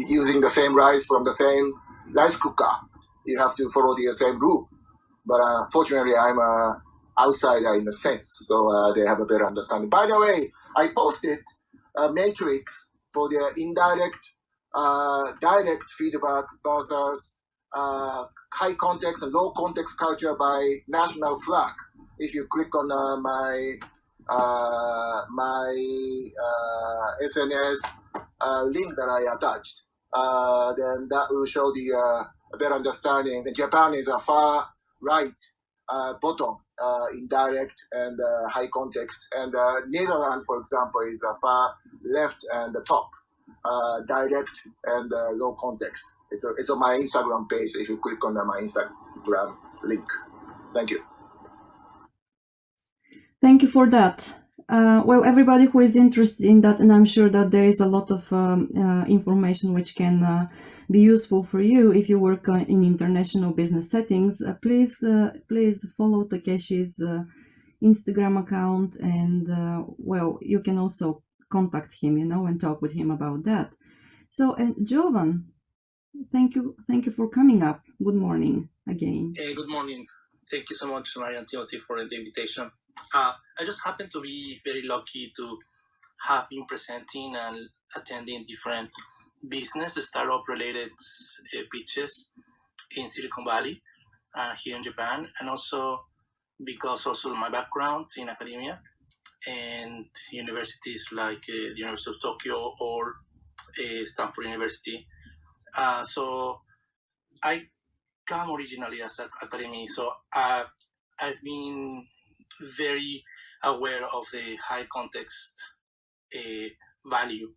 using the same rice from the same rice cooker, you have to follow the same rule. But fortunately, I'm an outsider in a sense, so they have a better understanding. By the way, I posted a matrix for the indirect, direct feedback versus high context and low context culture by national flag. If you click on my SNS link that I attached, then that will show the better understanding. Japan is a far right bottom indirect and high context, and Netherlands, for example, is a far left and the top direct and low context. It's on my Instagram page. If you click on my Instagram link. Thank you. Thank you for that. Well, everybody who is interested in that, and I'm sure that there is a lot of information which can be useful for you if you work in international business settings, please follow Takeshi's Instagram account, and well, you can also contact him, and talk with him about that. So, and Jovan, thank you for coming up. Good morning again. Hey, good morning. Thank you so much, Maria and Timothy, for the invitation. I just happen to be very lucky to have been presenting and attending different business startup related pitches in Silicon Valley, here in Japan, and also because also my background in academia and universities like the University of Tokyo or Stanford University. So I come originally as an academic, so I've been very aware of the high context value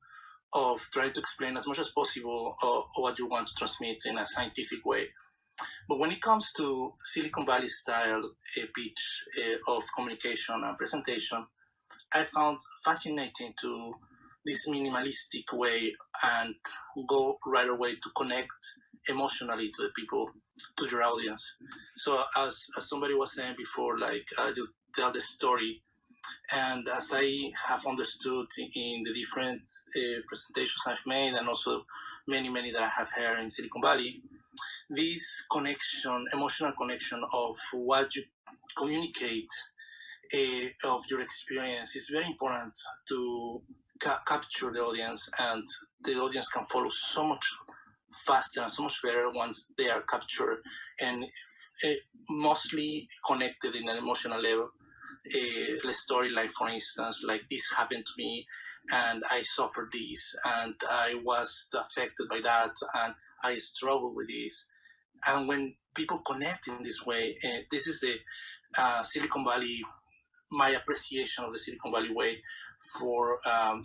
of trying to explain as much as possible what you want to transmit in a scientific way. But when it comes to Silicon Valley style pitch of communication and presentation, I found fascinating to this minimalistic way and go right away to connect emotionally to the people, to your audience. So as somebody was saying before, like you tell the story, and as I have understood in the different presentations I've made, and also many that I have heard in Silicon Valley, this connection, emotional connection of what you communicate of your experience is very important to capture the audience, and the audience can follow so much faster and so much better once they are captured and mostly connected in an emotional level. A story like, for instance, like this happened to me and I suffered this and I was affected by that and I struggled with this. And when people connect in this way, this is the Silicon Valley, my appreciation of the Silicon Valley way for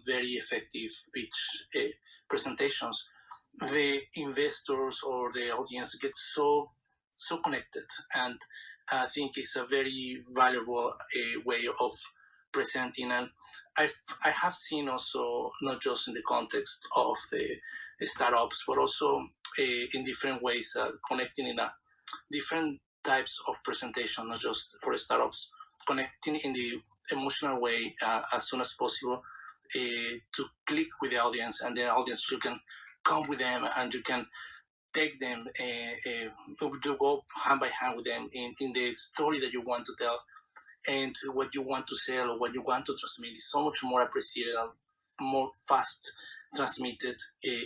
very effective pitch presentations. The investors or the audience get so connected, and I think it's a very valuable way of presenting. And I have seen also, not just in the context of the startups, but also in different ways, connecting in a different types of presentation, not just for startups, connecting in the emotional way as soon as possible to click with the audience, and the audience, you can come with them and you can take them to go hand by hand with them in the story that you want to tell, and what you want to sell or what you want to transmit is so much more appreciated and more fast transmitted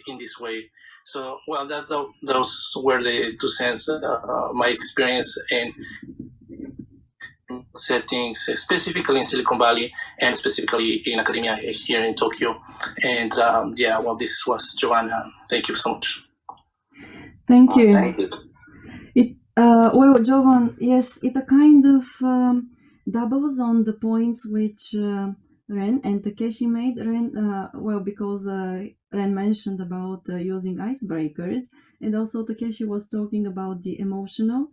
in this way. So, well, those were the 2 cents, my experience in settings, specifically in Silicon Valley and specifically in academia here in Tokyo. And yeah, well, this was Giovanna. Thank you so much. Thank you. Thank you. Well, Jovan, yes, it kind of doubles on the points which Ren and Takeshi made. Well, because Ren mentioned about using icebreakers, and also Takeshi was talking about the emotional.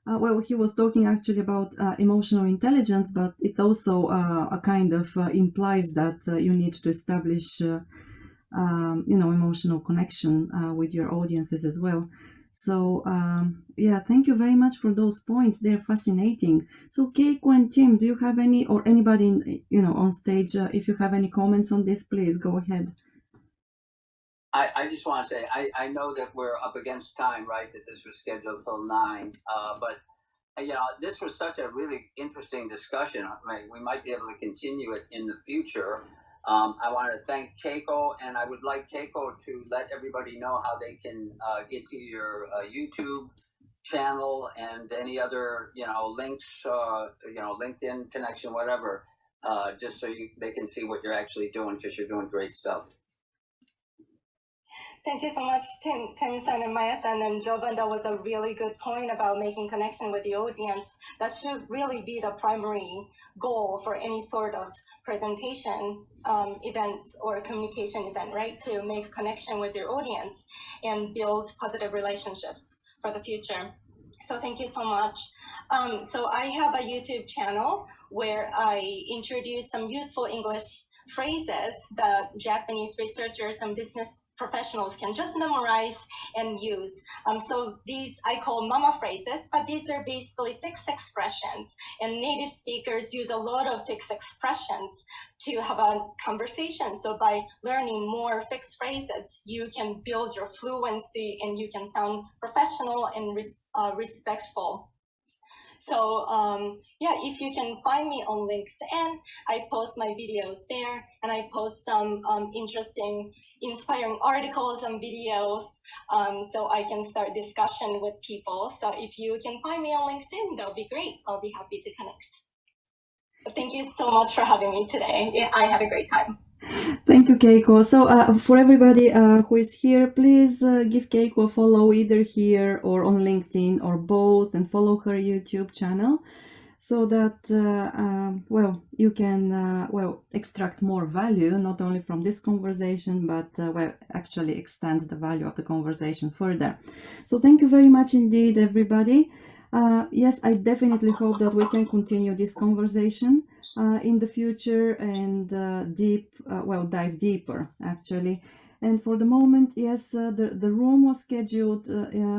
Well, he was talking actually about emotional intelligence, but it also a kind of implies that you need to establish, emotional connection with your audiences as well. So yeah, thank you very much for those points. They're fascinating. So Keiko and Tim, do you have any, or anybody on stage, if you have any comments on this, please go ahead. I just want to say, I know that we're up against time, right? That this was scheduled till 9, but this was such a really interesting discussion. We might be able to continue it in the future. I want to thank Keiko, and I would like Keiko to let everybody know how they can get to your YouTube channel and any other, links, LinkedIn connection, whatever, just so they can see what you're actually doing, because you're doing great stuff. Thank you so much, Tim-san and Maya-san and Jovan. That was a really good point about making connection with the audience. That should really be the primary goal for any sort of presentation event or communication event, right? To make connection with your audience and build positive relationships for the future. So thank you so much. So I have a YouTube channel where I introduce some useful English phrases that Japanese researchers and business professionals can just memorize and use. So these I call mama phrases, but these are basically fixed expressions. And native speakers use a lot of fixed expressions to have a conversation. So by learning more fixed phrases, you can build your fluency and you can sound professional and respectful. So yeah, if you can find me on LinkedIn, I post my videos there, and I post some interesting, inspiring articles and videos, so I can start discussion with people. So if you can find me on LinkedIn, that'll be great. I'll be happy to connect. But thank you so much for having me today. I had a great time. Thank you, Keiko. So for everybody who is here, please give Keiko a follow either here or on LinkedIn or both, and follow her YouTube channel so that, well, you can, well, extract more value, not only from this conversation, but, well, actually extend the value of the conversation further. So thank you very much indeed, everybody. Yes, I definitely hope that we can continue this conversation in the future and well, dive deeper actually. And for the moment, yes, the room was scheduled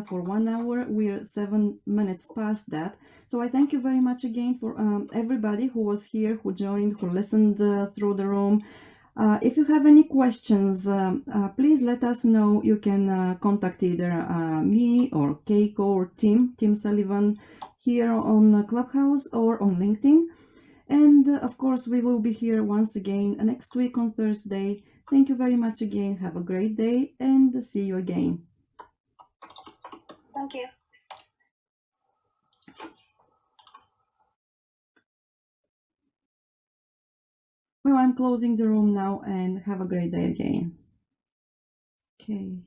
for 1 hour. We're 7 minutes past that. So I thank you very much again for everybody who was here, who joined, who listened through the room. If you have any questions, please let us know. You can contact either me or Keiko or Tim Sullivan here on Clubhouse or on LinkedIn. And of course, we will be here once again next week on Thursday. Thank you very much again. Have a great day and see you again. Thank you. Well, I'm closing the room now, and have a great day again. Okay.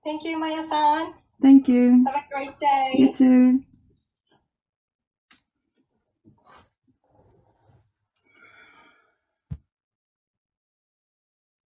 Thank you, Maya-san. Thank you. Have a great day. You too.